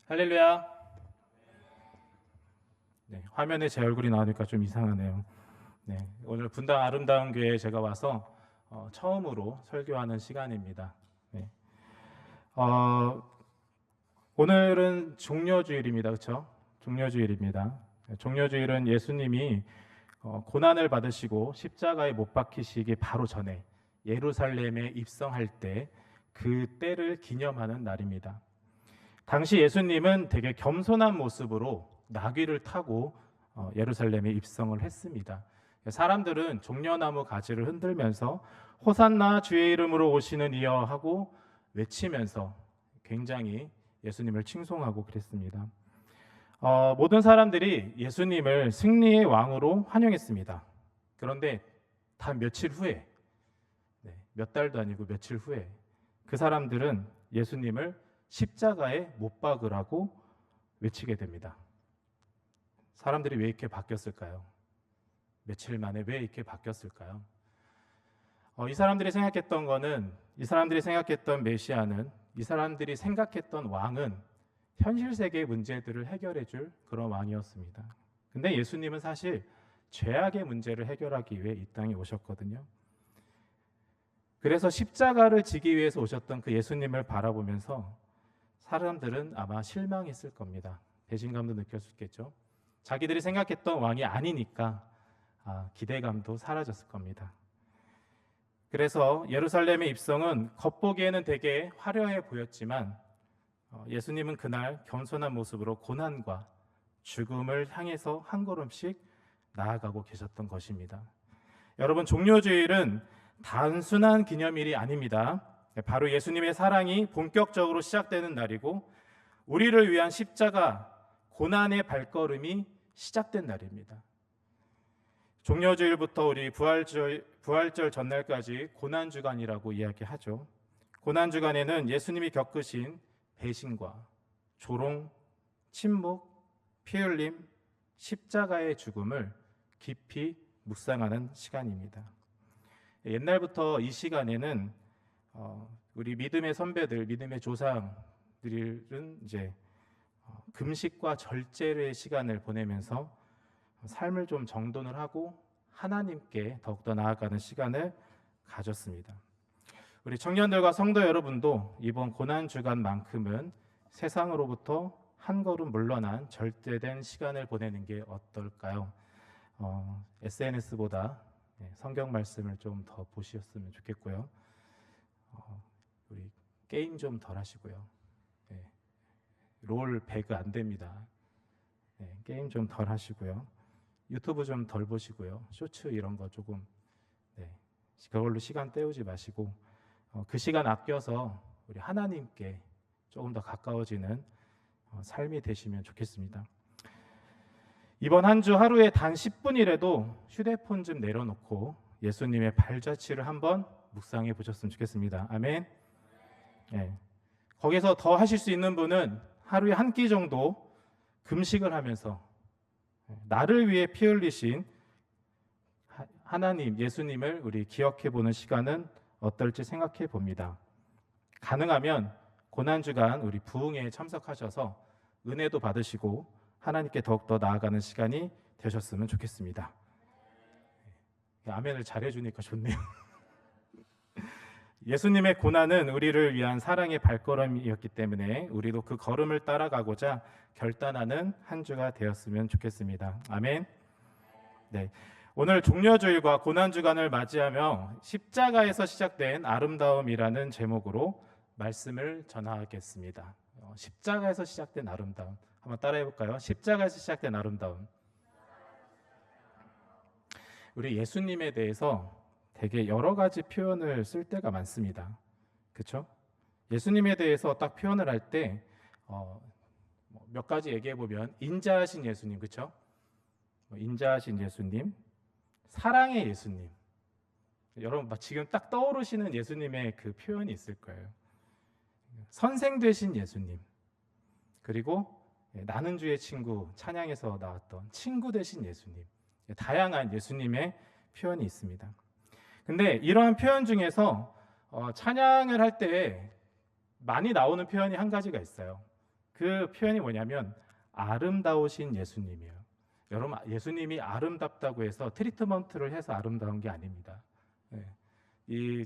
할렐루야. 네, 화면에 제 얼굴이 나오니까 좀 이상하네요. 네, 오늘 분당 아름다운 교회에 제가 와서 처음으로 설교하는 시간입니다. 네, 어, 오늘은 종려주일입니다. 그렇죠? 종려주일입니다. 네, 종려주일은 예수님이 고난을 받으시고 십자가에 못 박히시기 바로 전에 예루살렘에 입성할 때 그 때를 기념하는 날입니다. 당시 예수님은 되게 겸손한 모습으로 나귀를 타고 예루살렘에 입성을 했습니다. 사람들은 종려나무 가지를 흔들면서 호산나 주의 이름으로 오시는 이여 하고 외치면서 굉장히 예수님을 칭송하고 그랬습니다. 모든 사람들이 예수님을 승리의 왕으로 환영했습니다. 그런데 단 며칠 후에, 몇 달도 아니고 며칠 후에 그 사람들은 예수님을 십자가에 못 박으라고 외치게 됩니다. 사람들이 왜 이렇게 바뀌었을까요? 며칠 만에 왜 이렇게 바뀌었을까요? 이 사람들이 생각했던 거는, 이 사람들이 생각했던 메시아는, 이 사람들이 생각했던 왕은 현실 세계의 문제들을 해결해 줄 그런 왕이었습니다. 근데 예수님은 사실 죄악의 문제를 해결하기 위해 이 땅에 오셨거든요. 그래서 십자가를 지기 위해서 오셨던 그 예수님을 바라보면서 사람들은 아마 실망했을 겁니다. 배신감도 느꼈겠죠. 자기들이 생각했던 왕이 아니니까 기대감도 사라졌을 겁니다. 그래서 예루살렘의 입성은 겉보기에는 되게 화려해 보였지만 예수님은 그날 겸손한 모습으로 고난과 죽음을 향해서 한 걸음씩 나아가고 계셨던 것입니다. 여러분, 종려주일은 단순한 기념일이 아닙니다. 바로 예수님의 사랑이 본격적으로 시작되는 날이고 우리를 위한 십자가 고난의 발걸음이 시작된 날입니다. 종려주일부터 우리 부활절 전날까지 고난주간이라고 이야기하죠. 고난주간에는 예수님이 겪으신 배신과 조롱, 침묵, 피 흘림, 십자가의 죽음을 깊이 묵상하는 시간입니다. 옛날부터 이 시간에는 우리 믿음의 선배들, 믿음의 조상들은 이제 금식과 절제의 시간을 보내면서 삶을 좀 정돈을 하고 하나님께 더욱더 나아가는 시간을 가졌습니다. 우리 청년들과 성도 여러분도 이번 고난주간만큼은 세상으로부터 한 걸음 물러난 절제된 시간을 보내는 게 어떨까요? SNS보다 성경 말씀을 좀 더 보셨으면 좋겠고요. 우리 게임 좀 덜 하시고요. 롤 배그 안 됩니다. 게임 좀 덜 하시고요. 유튜브 좀 덜 보시고요. 쇼츠 이런 거 조금 그걸로 시간 때우지 마시고 그 시간 아껴서 우리 하나님께 조금 더 가까워지는 삶이 되시면 좋겠습니다. 이번 한 주 하루에 단 10분이라도 휴대폰 좀 내려놓고 예수님의 발자취를 한번 묵상해 보셨으면 좋겠습니다. 아멘. 거기서 더 하실 수 있는 분은 하루에 한 끼 정도 금식을 하면서 나를 위해 피 흘리신 하나님, 예수님을 우리 기억해 보는 시간은 어떨지 생각해 봅니다. 가능하면 고난주간 우리 부흥회에 참석하셔서 은혜도 받으시고 하나님께 더욱더 나아가는 시간이 되셨으면 좋겠습니다. 아멘을 잘해주니까 좋네요. 예수님의 고난은 우리를 위한 사랑의 발걸음이었기 때문에 우리도 그 걸음을 따라가고자 결단하는 한 주가 되었으면 좋겠습니다. 아멘. 네, 오늘 종려주일과 고난주간을 맞이하며 십자가에서 시작된 아름다움이라는 제목으로 말씀을 전하겠습니다. 십자가에서 시작된 아름다움, 한번 따라해 볼까요? 십자가에서 시작된 아름다움. 우리 예수님에 대해서 되게 여러 가지 표현을 쓸 때가 많습니다. 그렇죠? 예수님에 대해서 딱 표현을 할 때 몇 가지 얘기해 보면 인자하신 예수님, 그렇죠? 인자하신 예수님, 사랑의 예수님. 여러분 지금 딱 떠오르시는 예수님의 그 표현이 있을 거예요. 선생 되신 예수님, 그리고 나는 주의 친구 찬양에서 나왔던 친구 되신 예수님, 다양한 예수님의 표현이 있습니다. 근데 이러한 표현 중에서 찬양을 할 때 많이 나오는 표현이 한 가지가 있어요. 그 표현이 뭐냐면 아름다우신 예수님이에요. 여러분, 예수님이 아름답다고 해서 트리트먼트를 해서 아름다운 게 아닙니다. 네. 이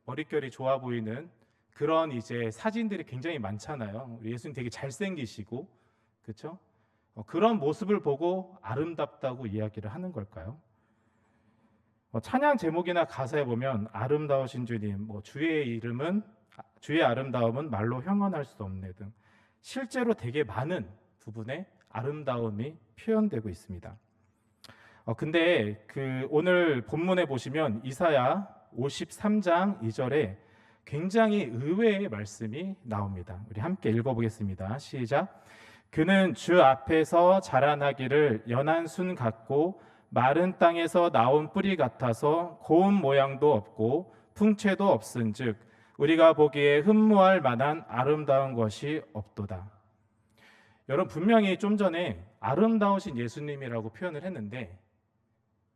머릿결이 좋아 보이는 그런 이제 사진들이 굉장히 많잖아요. 우리 예수님 되게 잘생기시고, 그렇죠? 그런 모습을 보고 아름답다고 이야기를 하는 걸까요? 찬양 제목이나 가사에 보면 아름다우신 주님, 주의 아름다움은 말로 형언할 수 없네 등 실제로 되게 많은 부분에 아름다움이 표현되고 있습니다. 근데 오늘 본문에 보시면 이사야 53장 2절에 굉장히 의외의 말씀이 나옵니다. 우리 함께 읽어보겠습니다. 시작. 그는 주 앞에서 자라나기를 연한 순 같고 마른 땅에서 나온 뿌리 같아서 고운 모양도 없고 풍채도 없은즉 우리가 보기에 흠모할 만한 아름다운 것이 없도다. 여러분, 분명히 좀 전에 아름다우신 예수님이라고 표현을 했는데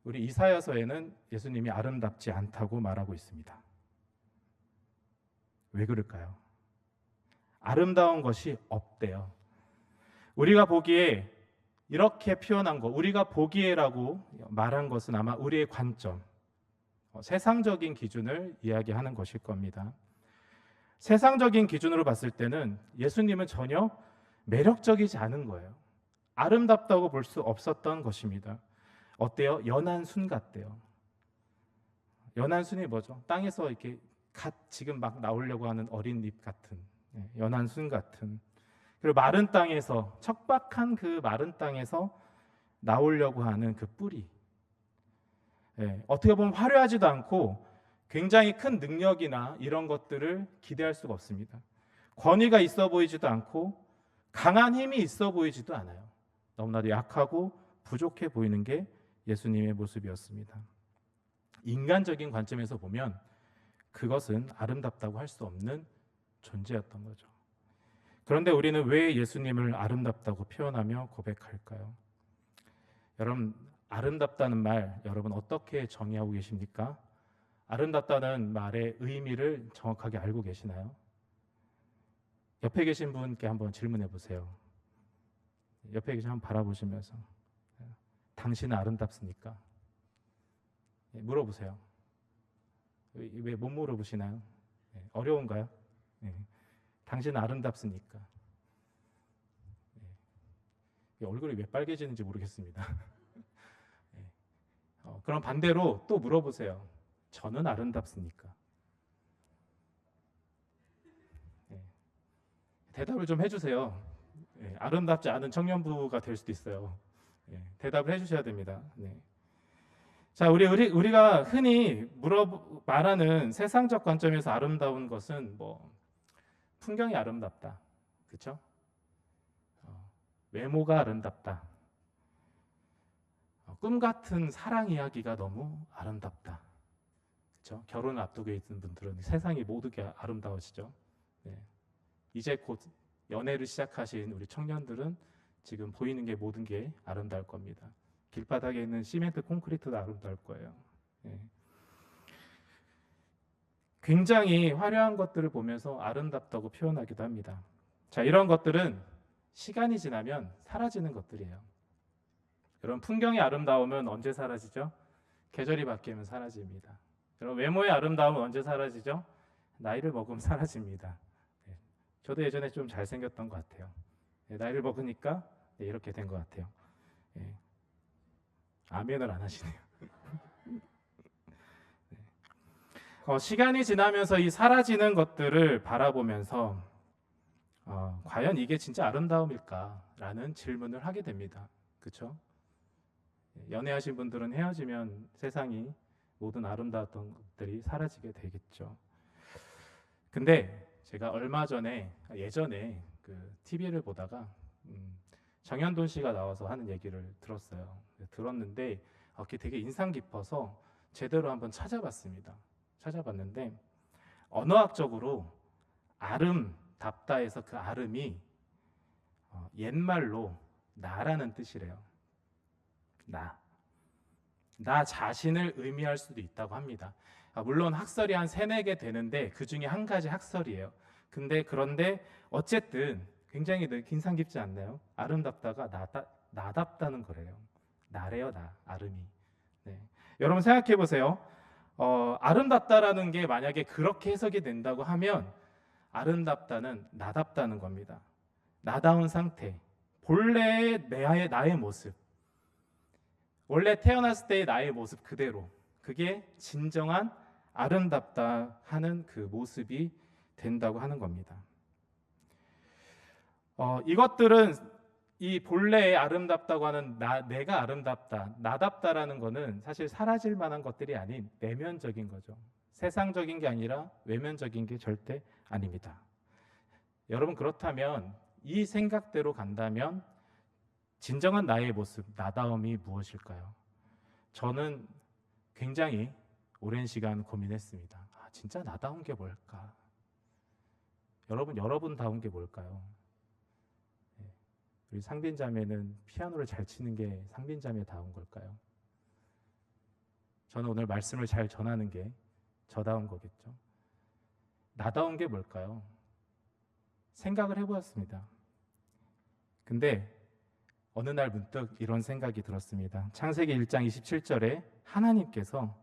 우리 이사야서에는 예수님이 아름답지 않다고 말하고 있습니다. 왜 그럴까요? 아름다운 것이 없대요. 우리가 보기에 이렇게 표현한 거, 우리가 보기에라고 말한 것은 아마 우리의 관점, 세상적인 기준을 이야기하는 것일 겁니다. 세상적인 기준으로 봤을 때는 예수님은 전혀 매력적이지 않은 거예요. 아름답다고 볼 수 없었던 것입니다. 어때요? 연한 순 같대요. 연한 순이 뭐죠? 땅에서 이렇게 지금 막 나오려고 하는 어린 잎 같은, 연한 순 같은. 그리고 마른 땅에서, 척박한 그 마른 땅에서 나오려고 하는 그 뿌리. 어떻게 보면 화려하지도 않고 굉장히 큰 능력이나 이런 것들을 기대할 수가 없습니다. 권위가 있어 보이지도 않고 강한 힘이 있어 보이지도 않아요. 너무나도 약하고 부족해 보이는 게 예수님의 모습이었습니다. 인간적인 관점에서 보면 그것은 아름답다고 할 수 없는 존재였던 거죠. 그런데 우리는 왜 예수님을 아름답다고 표현하며 고백할까요? 여러분, 아름답다는 말 여러분 어떻게 정의하고 계십니까? 아름답다는 말의 의미를 정확하게 알고 계시나요? 옆에 계신 분께 한번 질문해 보세요. 옆에 계신 한번 바라보시면서 당신은 아름답습니까? 물어보세요. 왜 못 물어보시나요? 어려운가요? 당신은 아름답습니까? 얼굴이 왜 빨개지는지 모르겠습니다. 그럼 반대로 또 물어보세요. 저는 아름답습니까? 대답을 좀 해주세요. 아름답지 않은 청년부가 될 수도 있어요. 대답을 해주셔야 됩니다. 자, 우리가 흔히 말하는 세상적 관점에서 아름다운 것은 풍경이 아름답다, 그렇죠? 외모가 아름답다, 꿈 같은 사랑 이야기가 너무 아름답다, 그렇죠? 결혼을 앞두고 있는 분들은 세상이 모두가 아름다워지죠. 이제 곧 연애를 시작하신 우리 청년들은 지금 보이는 게 모든 게 아름다울 겁니다. 길바닥에 있는 시멘트 콘크리트도 아름다울 거예요. 굉장히 화려한 것들을 보면서 아름답다고 표현하기도 합니다. 자, 이런 것들은 시간이 지나면 사라지는 것들이에요. 여러분, 풍경의 아름다움은 언제 사라지죠? 계절이 바뀌면 사라집니다. 여러분, 외모의 아름다움은 언제 사라지죠? 나이를 먹으면 사라집니다. 저도 예전에 좀 잘생겼던 것 같아요. 나이를 먹으니까 이렇게 된 것 같아요. 아멘을 안 하시네요. 시간이 지나면서 이 사라지는 것들을 바라보면서 과연 이게 진짜 아름다움일까라는 질문을 하게 됩니다. 그렇죠? 연애하신 분들은 헤어지면 세상이 모든 아름다웠던 것들이 사라지게 되겠죠. 근데 제가 예전에 TV를 보다가 정현돈 씨가 나와서 하는 얘기를 들었는데 그게 되게 인상 깊어서 제대로 한번 찾아봤는데 언어학적으로 아름답다에서 그 아름이 옛말로 나라는 뜻이래요. 나 자신을 의미할 수도 있다고 합니다. 물론 학설이 한 3-4개 되는데 그 중에 한 가지 학설이에요. 그런데 어쨌든 굉장히 인상 깊지 않나요? 아름답다가 나답다는 거래요. 나래요, 나, 아름이. 네. 여러분 생각해 보세요. 아름답다라는 게 만약에 그렇게 해석이 된다고 하면 아름답다는 나답다는 겁니다. 나다운 상태, 본래의 나의 모습, 원래 태어났을 때의 나의 모습 그대로, 그게 진정한 아름답다 하는 그 모습이 된다고 하는 겁니다. 이것들은 이 본래의 아름답다고 하는 내가 아름답다, 나답다라는 거는 사실 사라질 만한 것들이 아닌 내면적인 거죠. 세상적인 게 아니라 외면적인 게 절대 아닙니다. 여러분, 그렇다면 이 생각대로 간다면 진정한 나의 모습, 나다움이 무엇일까요? 저는 굉장히 오랜 시간 고민했습니다. 진짜 나다운 게 뭘까? 여러분다운 게 뭘까요? 우리 상빈 자매는 피아노를 잘 치는 게 상빈 자매다운 걸까요? 저는 오늘 말씀을 잘 전하는 게 저다운 거겠죠. 나다운 게 뭘까요? 생각을 해보았습니다. 근데 어느 날 문득 이런 생각이 들었습니다. 창세기 1장 27절에 하나님께서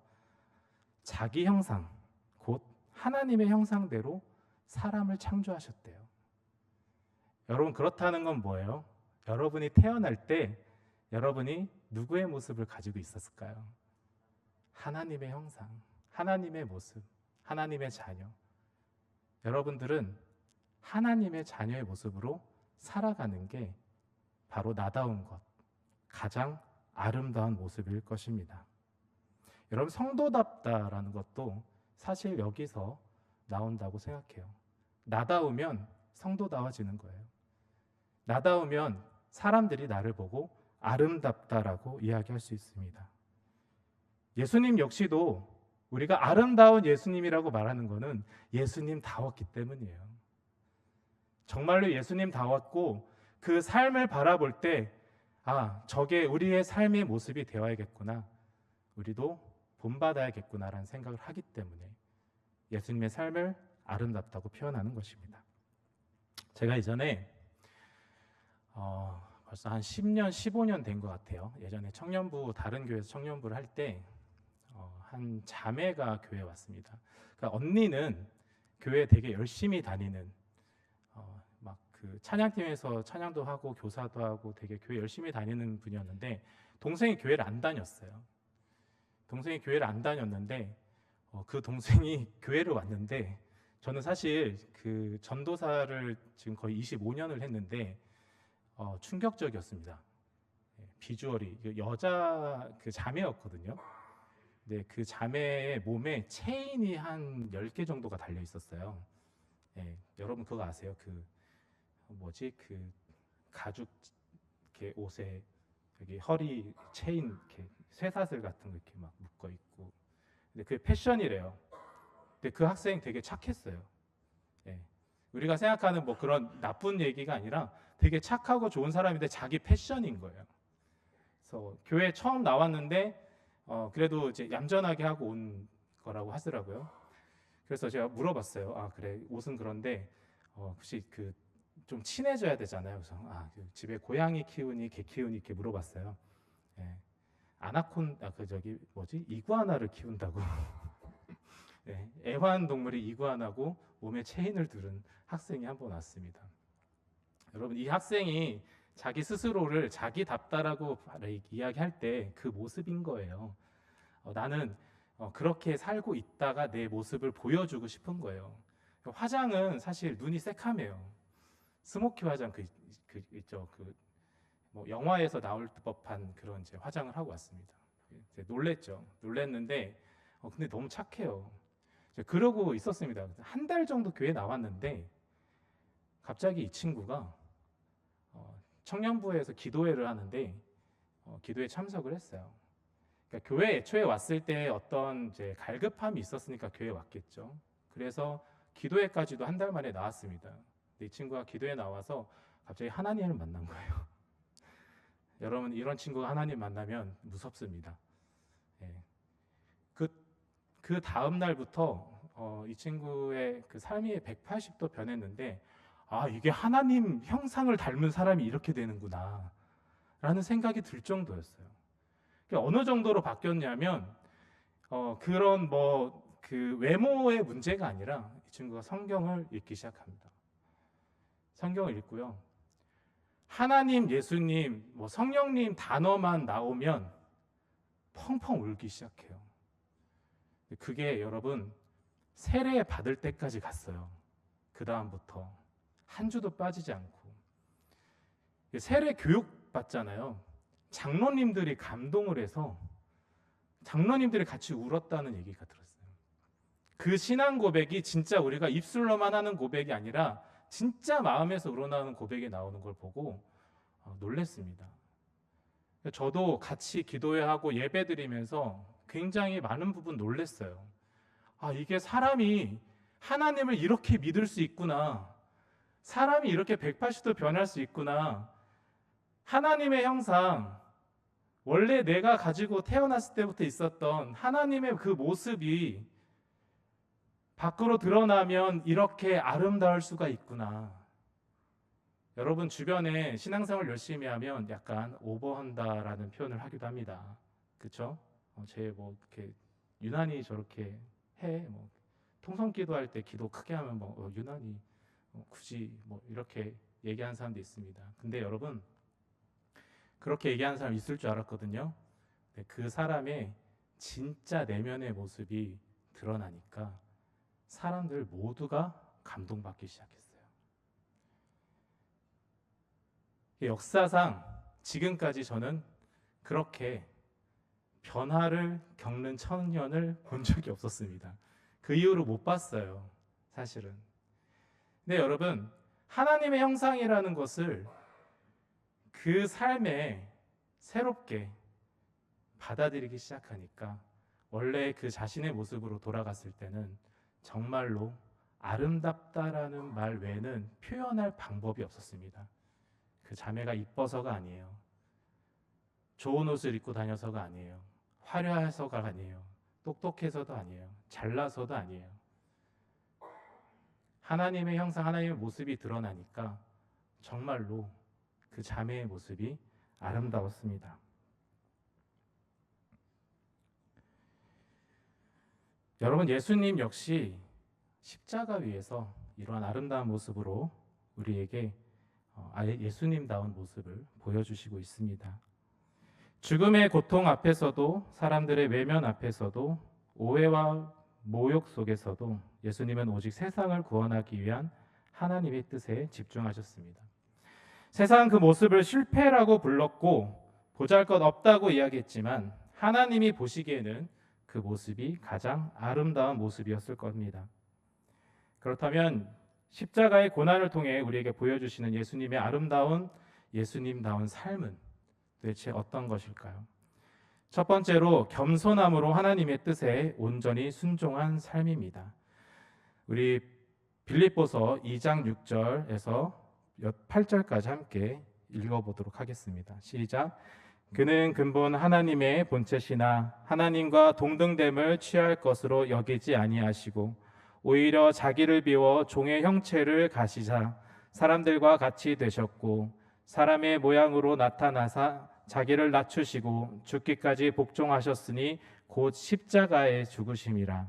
자기 형상, 곧 하나님의 형상대로 사람을 창조하셨대요. 여러분, 그렇다는 건 뭐예요? 여러분이 태어날 때 여러분이 누구의 모습을 가지고 있었을까요? 하나님의 형상, 하나님의 모습, 하나님의 자녀. 여러분들은 하나님의 자녀의 모습으로 살아가는 게 바로 나다운 것, 가장 아름다운 모습일 것입니다. 여러분, 성도답다라는 것도 사실 여기서 나온다고 생각해요. 나다우면 성도다워지는 거예요. 나다우면 사람들이 나를 보고 아름답다라고 이야기할 수 있습니다. 예수님 역시도 우리가 아름다운 예수님이라고 말하는 것은 예수님다웠기 때문이에요. 정말로 예수님다웠고 그 삶을 바라볼 때 저게 우리의 삶의 모습이 되어야겠구나, 우리도 본받아야겠구나라는 생각을 하기 때문에 예수님의 삶을 아름답다고 표현하는 것입니다. 제가 이전에 벌써 한 10년, 15년 된 것 같아요. 예전에 청년부, 다른 교회에서 청년부를 할 때 한 자매가 교회에 왔습니다. 그러니까 언니는 교회 되게 열심히 다니는, 막 그 찬양팀에서 찬양도 하고 교사도 하고 되게 교회 열심히 다니는 분이었는데, 동생이 교회를 안 다녔어요. 동생이 교회를 안 다녔는데 그 동생이 교회를 왔는데, 저는 사실 그 전도사를 지금 거의 25년을 했는데 충격적이었습니다. 비주얼이 여자 그 자매였거든요. 네, 그 자매의 몸에 체인이 한 10개 정도가 달려 있었어요. 여러분 그거 아세요? 그 가죽 이렇게 옷에 여기 허리 체인 이렇게 쇠사슬 같은 거 이렇게 막 묶어 있고. 근데 그게 패션이래요. 근데 그 학생 되게 착했어요. 우리가 생각하는 뭐 그런 나쁜 얘기가 아니라 되게 착하고 좋은 사람인데 자기 패션인 거예요. 그래서 교회 처음 나왔는데 그래도 이제 얌전하게 하고 온 거라고 하더라고요. 그래서 제가 물어봤어요. 그래, 옷은 그런데 혹시 그 좀 친해져야 되잖아요. 그래서 집에 고양이 키우니 개 키우니 이렇게 물어봤어요. 이구아나를 키운다고. 애완동물이 이구아나고 몸에 체인을 두른 학생이 한 번 왔습니다. 여러분, 이 학생이 자기 스스로를 자기답다라고 이야기할 때 그 모습인 거예요. 나는 그렇게 살고 있다가 내 모습을 보여주고 싶은 거예요. 화장은 사실 눈이 새카매요. 스모키 화장 있죠. 뭐 영화에서 나올 법한 그런 이제 화장을 하고 왔습니다. 놀랬죠. 놀랬는데 근데 너무 착해요. 그러고 있었습니다. 한 달 정도 교회 나왔는데 갑자기 이 친구가 청년부에서 기도회를 하는데 기도에 참석을 했어요. 그러니까 교회 애초에 왔을 때 어떤 이제 갈급함이 있었으니까 교회에 왔겠죠. 그래서 기도회까지도 한 달 만에 나왔습니다. 근데 이 친구가 기도에 나와서 갑자기 하나님을 만난 거예요. 여러분, 이런 친구가 하나님 만나면 무섭습니다. 그 다음 날부터 이 친구의 그 삶이 180도 변했는데 아, 이게 하나님 형상을 닮은 사람이 이렇게 되는구나 라는 생각이 들 정도였어요. 어느 정도로 바뀌었냐면 그런 그 외모의 문제가 아니라 이 친구가 성경을 읽기 시작합니다. 성경을 읽고요, 하나님, 예수님, 성령님 단어만 나오면 펑펑 울기 시작해요. 그게 여러분 세례 받을 때까지 갔어요. 그 다음부터 한 주도 빠지지 않고. 세례 교육 받잖아요. 장로님들이 감동을 해서 장로님들이 같이 울었다는 얘기가 들었어요. 그 신앙 고백이 진짜 우리가 입술로만 하는 고백이 아니라 진짜 마음에서 우러나오는 고백이 나오는 걸 보고 놀랐습니다. 저도 같이 기도하고 예배 드리면서 굉장히 많은 부분 놀랐어요. 아, 이게 사람이 하나님을 이렇게 믿을 수 있구나. 사람이 이렇게 180도 변할 수 있구나. 하나님의 형상, 원래 내가 가지고 태어났을 때부터 있었던 하나님의 그 모습이 밖으로 드러나면 이렇게 아름다울 수가 있구나. 여러분 주변에 신앙생활 열심히 하면 약간 오버한다라는 표현을 하기도 합니다. 그렇죠? 이렇게 유난히 저렇게 해. 통성기도 할 때 기도 크게 하면 유난히 굳이 이렇게 얘기하는 사람도 있습니다. 근데 여러분 그렇게 얘기하는 사람 있을 줄 알았거든요. 그 사람의 진짜 내면의 모습이 드러나니까 사람들 모두가 감동받기 시작했어요. 역사상 지금까지 저는 그렇게 변화를 겪는 청년을 본 적이 없었습니다. 그 이후로 못 봤어요, 사실은. 근데 여러분, 하나님의 형상이라는 것을 그 삶에 새롭게 받아들이기 시작하니까 원래 그 자신의 모습으로 돌아갔을 때는 정말로 아름답다라는 말 외에는 표현할 방법이 없었습니다. 그 자매가 이뻐서가 아니에요. 좋은 옷을 입고 다녀서가 아니에요. 화려해서가 아니에요. 똑똑해서도 아니에요. 잘나서도 아니에요. 하나님의 형상, 하나님의 모습이 드러나니까 정말로 그 자매의 모습이 아름다웠습니다. 여러분, 예수님 역시 십자가 위에서 이러한 아름다운 모습으로 우리에게 예수님다운 모습을 보여주시고 있습니다. 죽음의 고통 앞에서도, 사람들의 외면 앞에서도, 오해와 모욕 속에서도 예수님은 오직 세상을 구원하기 위한 하나님의 뜻에 집중하셨습니다. 세상은 그 모습을 실패라고 불렀고 보잘것없다고 이야기했지만 하나님이 보시기에는 그 모습이 가장 아름다운 모습이었을 겁니다. 그렇다면 십자가의 고난을 통해 우리에게 보여주시는 예수님의 아름다운 예수님다운 삶은 도대체 어떤 것일까요? 첫 번째로 겸손함으로 하나님의 뜻에 온전히 순종한 삶입니다. 우리 빌립보서 2장 6절에서 8절까지 함께 읽어보도록 하겠습니다. 시작. 그는 근본 하나님의 본체시나 하나님과 동등됨을 취할 것으로 여기지 아니하시고 오히려 자기를 비워 종의 형체를 가지사 사람들과 같이 되셨고 사람의 모양으로 나타나사 자기를 낮추시고 죽기까지 복종하셨으니 곧 십자가에 죽으심이라.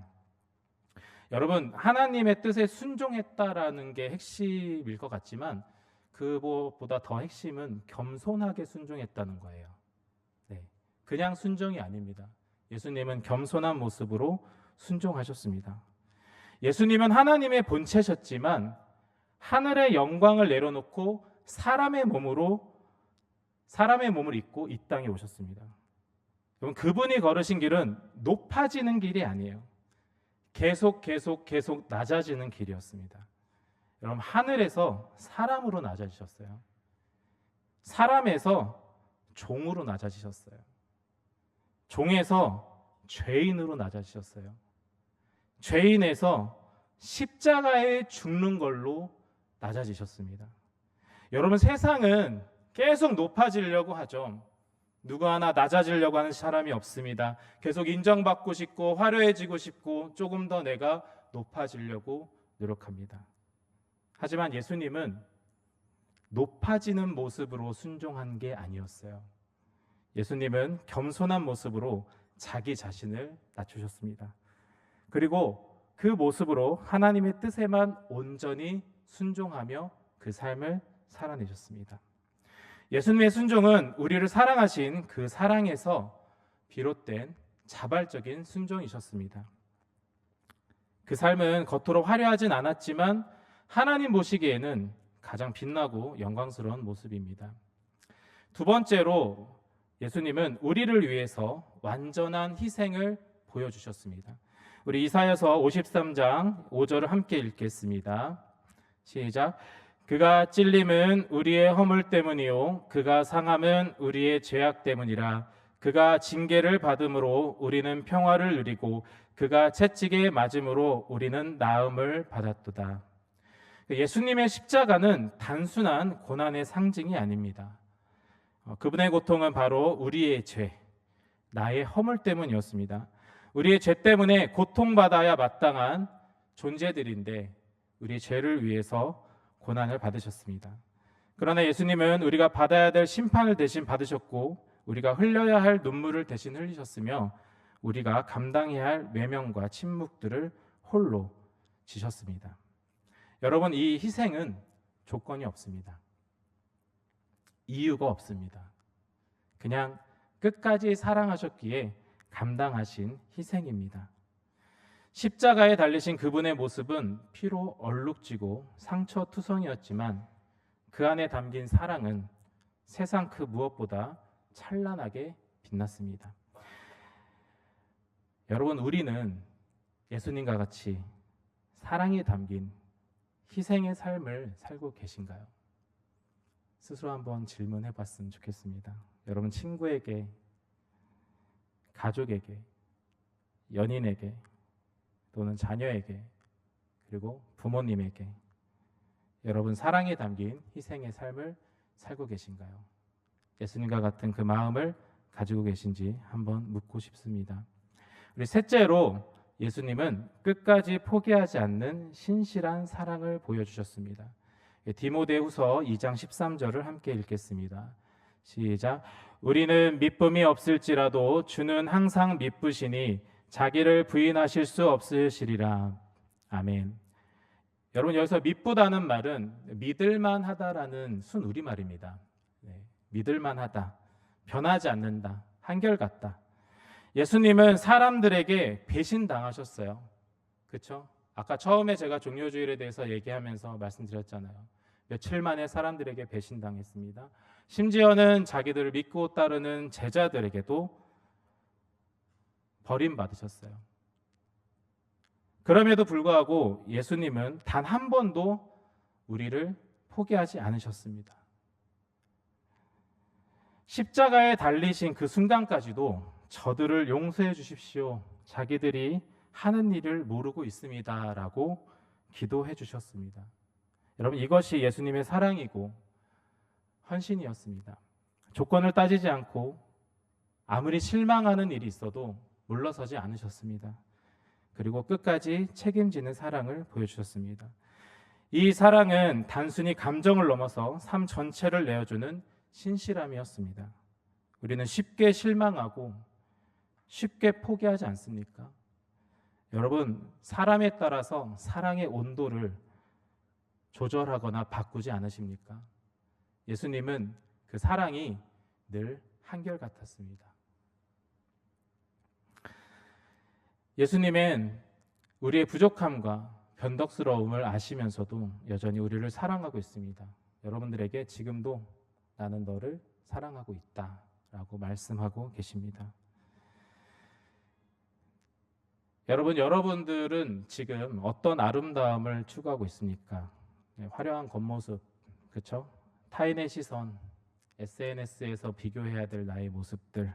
여러분, 하나님의 뜻에 순종했다라는 게 핵심일 것 같지만 그보다 더 핵심은 겸손하게 순종했다는 거예요. 네, 그냥 순종이 아닙니다. 예수님은 겸손한 모습으로 순종하셨습니다. 예수님은 하나님의 본체셨지만 하늘의 영광을 내려놓고 사람의 몸을 입고 이 땅에 오셨습니다. 여러분, 그분이 걸으신 길은 높아지는 길이 아니에요. 계속 낮아지는 길이었습니다. 여러분, 하늘에서 사람으로 낮아지셨어요. 사람에서 종으로 낮아지셨어요. 종에서 죄인으로 낮아지셨어요. 죄인에서 십자가에 죽는 걸로 낮아지셨습니다. 여러분, 세상은 계속 높아지려고 하죠. 누구 하나 낮아지려고 하는 사람이 없습니다. 계속 인정받고 싶고 화려해지고 싶고 조금 더 내가 높아지려고 노력합니다. 하지만 예수님은 높아지는 모습으로 순종한 게 아니었어요. 예수님은 겸손한 모습으로 자기 자신을 낮추셨습니다. 그리고 그 모습으로 하나님의 뜻에만 온전히 순종하며 그 삶을 살아내셨습니다. 예수님의 순종은 우리를 사랑하신 그 사랑에서 비롯된 자발적인 순종이셨습니다. 그 삶은 겉으로 화려하진 않았지만 하나님 보시기에는 가장 빛나고 영광스러운 모습입니다. 두 번째로 예수님은 우리를 위해서 완전한 희생을 보여주셨습니다. 우리 이사야서 53장 5절을 함께 읽겠습니다. 시작. 그가 찔림은 우리의 허물 때문이요 그가 상함은 우리의 죄악 때문이라. 그가 징계를 받음으로 우리는 평화를 누리고 그가 채찍에 맞음으로 우리는 나음을 받았도다. 예수님의 십자가는 단순한 고난의 상징이 아닙니다. 그분의 고통은 바로 우리의 죄, 나의 허물 때문이었습니다. 우리의 죄 때문에 고통받아야 마땅한 존재들인데 우리의 죄를 위해서 고난을 받으셨습니다. 그러나 예수님은 우리가 받아야 될 심판을 대신 받으셨고 우리가 흘려야 할 눈물을 대신 흘리셨으며 우리가 감당해야 할 외면과 침묵들을 홀로 지셨습니다. 여러분, 이 희생은 조건이 없습니다. 이유가 없습니다. 그냥 끝까지 사랑하셨기에 감당하신 희생입니다. 십자가에 달리신 그분의 모습은 피로 얼룩지고 상처투성이었지만 그 안에 담긴 사랑은 세상 그 무엇보다 찬란하게 빛났습니다. 여러분, 우리는 예수님과 같이 사랑이 담긴 희생의 삶을 살고 계신가요? 스스로 한번 질문해 봤으면 좋겠습니다. 여러분, 친구에게, 가족에게, 연인에게, 또는 자녀에게, 그리고 부모님에게 여러분 사랑이 담긴 희생의 삶을 살고 계신가요? 예수님과 같은 그 마음을 가지고 계신지 한번 묻고 싶습니다. 우리 셋째로 예수님은 끝까지 포기하지 않는 신실한 사랑을 보여주셨습니다. 디모데후서 2장 13절을 함께 읽겠습니다. 시작. 우리는 미쁨이 없을지라도 주는 항상 미쁘시니 자기를 부인하실 수 없으시리라. 아멘. 여러분, 여기서 미쁘다는 말은 믿을만하다라는 순우리말입니다. 믿을만하다, 변하지 않는다, 한결같다. 예수님은 사람들에게 배신당하셨어요. 그렇죠? 아까 처음에 제가 종료주일에 대해서 얘기하면서 말씀드렸잖아요. 며칠 만에 사람들에게 배신당했습니다. 심지어는 자기들을 믿고 따르는 제자들에게도 버림받으셨어요. 그럼에도 불구하고 예수님은 단 한 번도 우리를 포기하지 않으셨습니다. 십자가에 달리신 그 순간까지도 저들을 용서해 주십시오. 자기들이 하는 일을 모르고 있습니다. 라고 기도해 주셨습니다. 여러분, 이것이 예수님의 사랑이고 헌신이었습니다. 조건을 따지지 않고 아무리 실망하는 일이 있어도 물러서지 않으셨습니다. 그리고 끝까지 책임지는 사랑을 보여주셨습니다. 이 사랑은 단순히 감정을 넘어서 삶 전체를 내어주는 신실함이었습니다. 우리는 쉽게 실망하고 쉽게 포기하지 않습니까? 여러분, 사람에 따라서 사랑의 온도를 조절하거나 바꾸지 않으십니까? 예수님은 그 사랑이 늘 한결같았습니다. 예수님은 우리의 부족함과 변덕스러움을 아시면서도 여전히 우리를 사랑하고 있습니다. 여러분들에게 지금도 나는 너를 사랑하고 있다라고 말씀하고 계십니다. 여러분들은 지금 어떤 아름다움을 추구하고 있습니까? 화려한 겉모습, 그렇죠? 타인의 시선, SNS에서 비교해야 될 나의 모습들,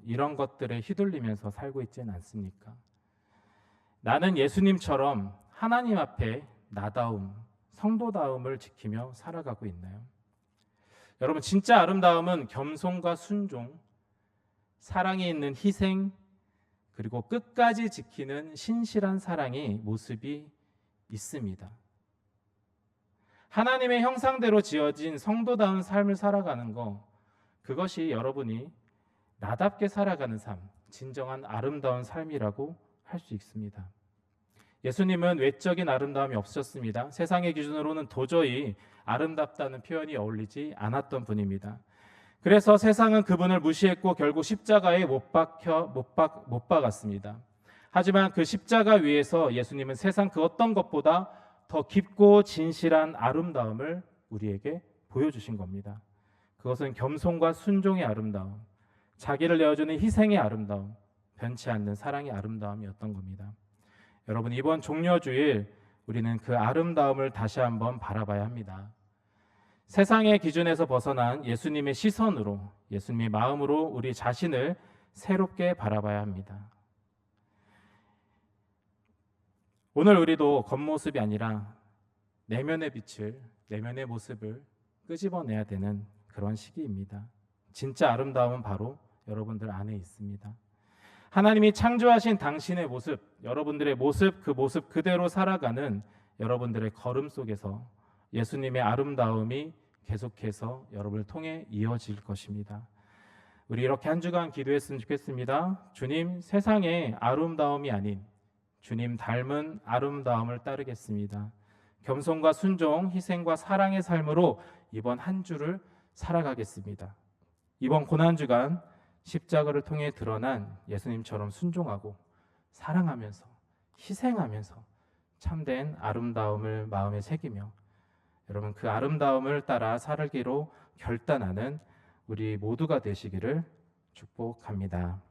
이런 것들에 휘둘리면서 살고 있지는 않습니까? 나는 예수님처럼 하나님 앞에 나다움, 성도다움을 지키며 살아가고 있나요? 여러분, 진짜 아름다움은 겸손과 순종, 사랑이 있는 희생, 그리고 끝까지 지키는 신실한 사랑의 모습이 있습니다. 하나님의 형상대로 지어진 성도다운 삶을 살아가는 거, 그것이 여러분이 나답게 살아가는 삶, 진정한 아름다운 삶이라고 할 수 있습니다. 예수님은 외적인 아름다움이 없으셨습니다. 세상의 기준으로는 도저히 아름답다는 표현이 어울리지 않았던 분입니다. 그래서 세상은 그분을 무시했고 결국 십자가에 못 박았습니다. 하지만 그 십자가 위에서 예수님은 세상 그 어떤 것보다 더 깊고 진실한 아름다움을 우리에게 보여주신 겁니다. 그것은 겸손과 순종의 아름다움, 자기를 내어주는 희생의 아름다움, 변치 않는 사랑의 아름다움이었던 겁니다. 여러분, 이번 종려주일 우리는 그 아름다움을 다시 한번 바라봐야 합니다. 세상의 기준에서 벗어난 예수님의 시선으로, 예수님의 마음으로 우리 자신을 새롭게 바라봐야 합니다. 오늘 우리도 겉모습이 아니라 내면의 빛을, 내면의 모습을 끄집어내야 되는 그런 시기입니다. 진짜 아름다움은 바로 여러분들 안에 있습니다. 하나님이 창조하신 당신의 모습, 여러분들의 모습, 그 모습 그대로 살아가는 여러분들의 걸음 속에서 예수님의 아름다움이 계속해서 여러분을 통해 이어질 것입니다. 우리 이렇게 한 주간 기도했으면 좋겠습니다. 주님, 세상의 아름다움이 아닌 주님 닮은 아름다움을 따르겠습니다. 겸손과 순종, 희생과 사랑의 삶으로 이번 한 주를 살아가겠습니다. 이번 고난주간 십자가를 통해 드러난 예수님처럼 순종하고 사랑하면서 희생하면서 참된 아름다움을 마음에 새기며 여러분 그 아름다움을 따라 살기로 결단하는 우리 모두가 되시기를 축복합니다.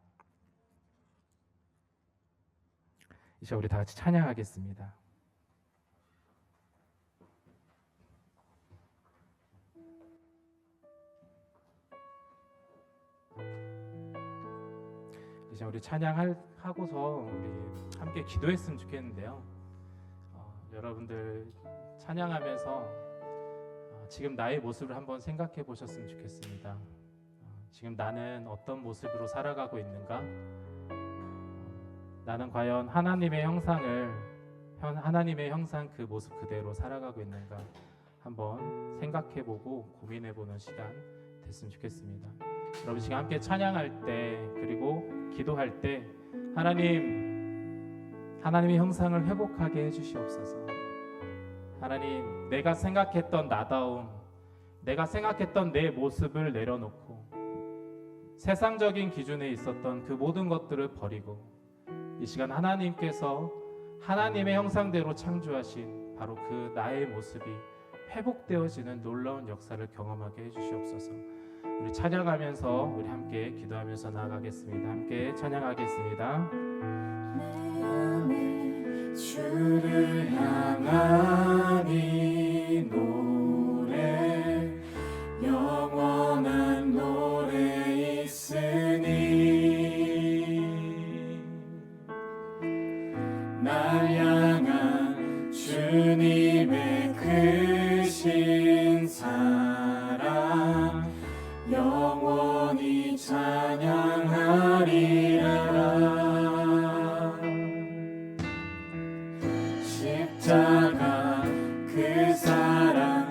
이제 우리 다 같이 찬양하겠습니다. 이제 우리 찬양하고서 우리 함께 기도했으면 좋겠는데요. 여러분들 찬양하면서 지금 나의 모습을 한번 생각해 보셨으면 좋겠습니다. 지금 나는 어떤 모습으로 살아가고 있는가? 나는 과연 하나님의 형상 그 모습 그대로 살아가고 있는가? 한번 생각해보고 고민해보는 시간 됐으면 좋겠습니다. 여러분 지금 함께 찬양할 때 그리고 기도할 때 하나님의 형상을 회복하게 해주시옵소서. 하나님, 내가 생각했던 나다움, 내가 생각했던 내 모습을 내려놓고 세상적인 기준에 있었던 그 모든 것들을 버리고 이 시간 하나님께서 하나님의 형상대로 창조하신 바로 그 나의 모습이 회복되어지는 놀라운 역사를 경험하게 해주시옵소서. 우리 찬양하면서 우리 함께 기도하면서 나아가겠습니다. 함께 찬양하겠습니다. 주를 향한 이 노래 영원한 노래 있으니 날 향한 주님의 크신 사랑 영원히 찬양하리라. 십자가 그 사랑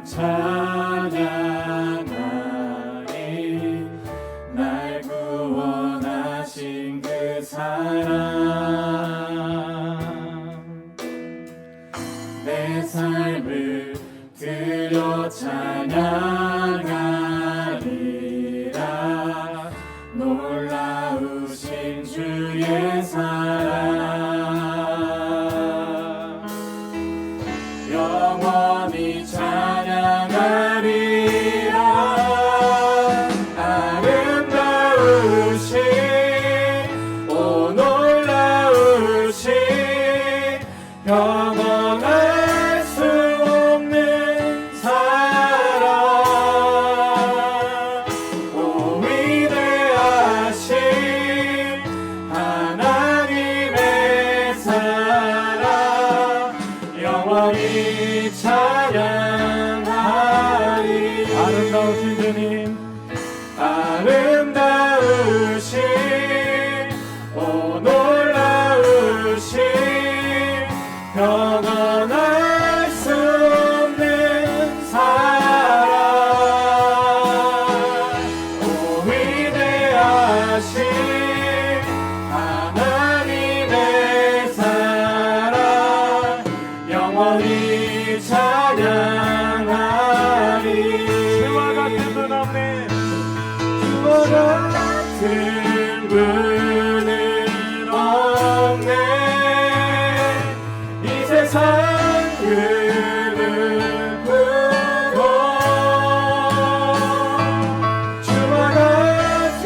같은 분은 없네. 이 세상 그 누구도 주와 같은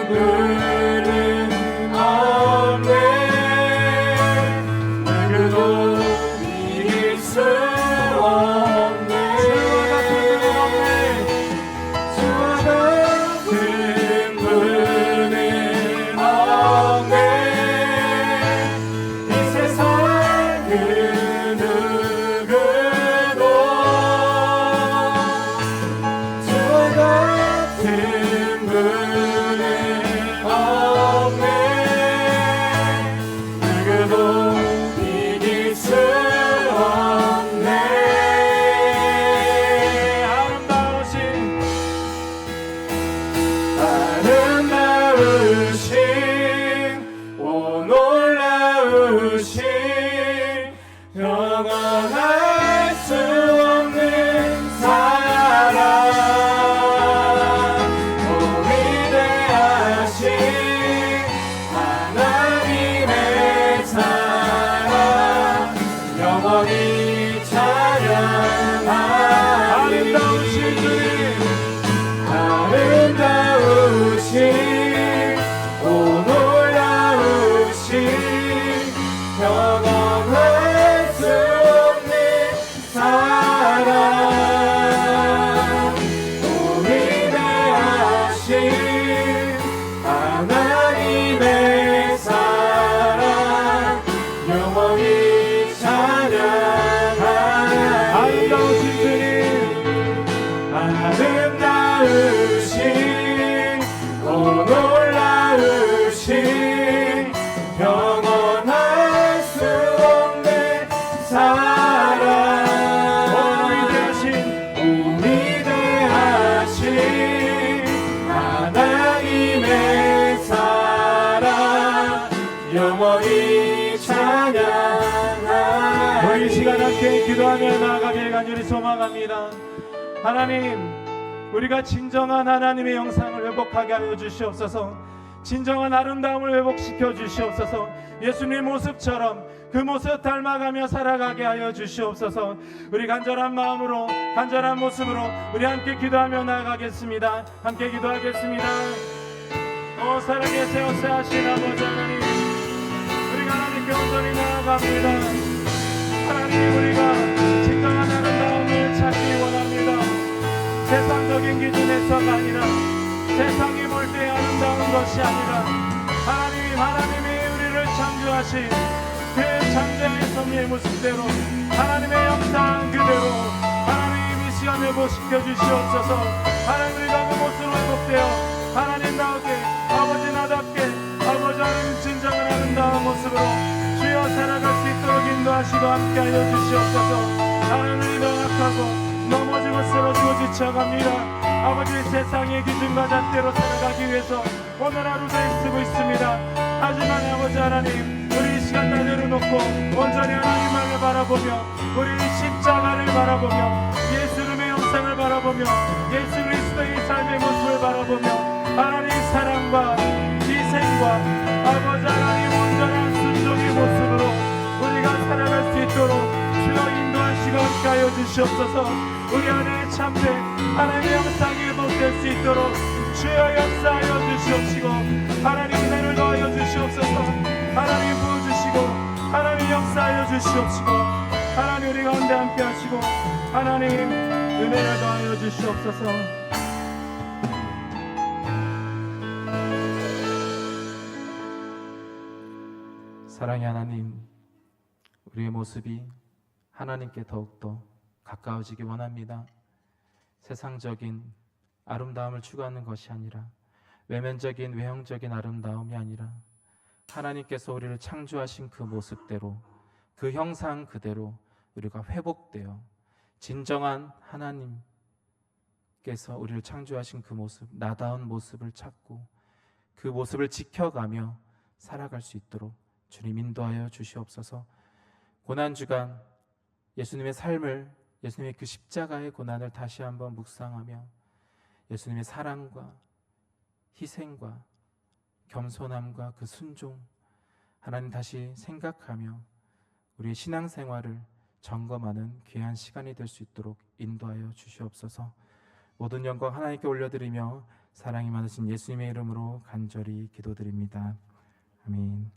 분은 없네. 누구도 이길 수 없네. 주와 같은 분은 없네. 이 세상 그 누구도 주와 같은 분은 없네. 누구도 이길 수 없네. 아름다우신 오 놀라우신 영원할 수 없는 사랑, 오 위대하신 하나님의 사랑, 영원히 찬양하리. 아름다우신 주님, 아름다우신 오 놀라우신 영원할 수 없는 사랑, 오 위대하신 하나님의 사랑, 영원히 찬양하리. 아름다우신 주님, 아름다우신 오 놀라우신 영원할 수 없는 사랑, 오 위대하신 하나님의 사랑, 영원히 찬양하리. 우리 이 시간 함께 기도하며 나아가길 간절히 소망합니다. 하나님, 우리가 진정한 하나님의 영상을 회복하게 하여 주시옵소서. 진정한 아름다움을 회복시켜 주시옵소서. 예수님 모습처럼 그 모습 닮아가며 살아가게 하여 주시옵소서. 우리 간절한 마음으로 간절한 모습으로 우리 함께 기도하며 나아가겠습니다. 함께 기도하겠습니다. 사랑의 세워세하신 아버지 하나님, 우리가 하나님께 온전히 나아갑니다. 하나님, 우리가 진정한 아름다움을 찾기 원합니다. 세상적인 기준에서가 아니라 세상이 볼 때 아름다운 것이 아니라 하나님이 우리를 창조하신 그 창조의 섭리의 모습대로 하나님의 영상 그대로 하나님 이 시간 회복시켜 주시옵소서. 하나님, 우리가 그 모습으로 회복되어 하나님다우게 아버지나답게 아버지 하나님 진정한 아름다운 모습으로 주여 살아갈 수 있도록 인도하시고 함께하여 주시옵소서. 하나님이 너락하고 넘어지고 쓰러지고 지쳐갑니다. 아버지, 세상의 기준과 잣대로 살아가기 위해서 오늘 하루도 애쓰고 있습니다. 하지만 아버지 하나님, 우리 이 시간 다 내려놓고 온전히 하나님만을 바라보며 우리 십자가를 바라보며 예수님의 영상을 바라보며 예수 그리스도의 삶의 모습을 바라보며 하나님 사랑과 희생과 아버지 하나님 온전한 순종의 모습으로 우리가 살아갈 수 있도록 주여 인도하시고 함께하여 주시옵소서. 우리 안에 참된 하나님의 영상이 회복될 수 있도록 주여 역사하여 주시옵시고 하나님 은혜를 더하여 주시옵소서. 하나님 부어주시고 하나님 역사하여 주시옵시고 하나님 우리 가운데 함께 하시고 하나님 은혜를 더하여 주시옵소서. 사랑의 하나님, 우리의 모습이 하나님께 더욱더 가까워지기 원합니다. 세상적인 아름다움을 추구하는 것이 아니라 외면적인 외형적인 아름다움이 아니라 하나님께서 우리를 창조하신 그 모습대로 그 형상 그대로 우리가 회복되어 진정한 하나님께서 우리를 창조하신 그 모습, 나다운 모습을 찾고 그 모습을 지켜가며 살아갈 수 있도록 주님 인도하여 주시옵소서. 고난주간 예수님의 삶을, 예수님의 그 십자가의 고난을 다시 한번 묵상하며 예수님의 사랑과 희생과 겸손함과 그 순종, 하나님 다시 생각하며 우리의 신앙생활을 점검하는 귀한 시간이 될 수 있도록 인도하여 주시옵소서. 모든 영광 하나님께 올려드리며 사랑이 많으신 예수님의 이름으로 간절히 기도드립니다. 아멘.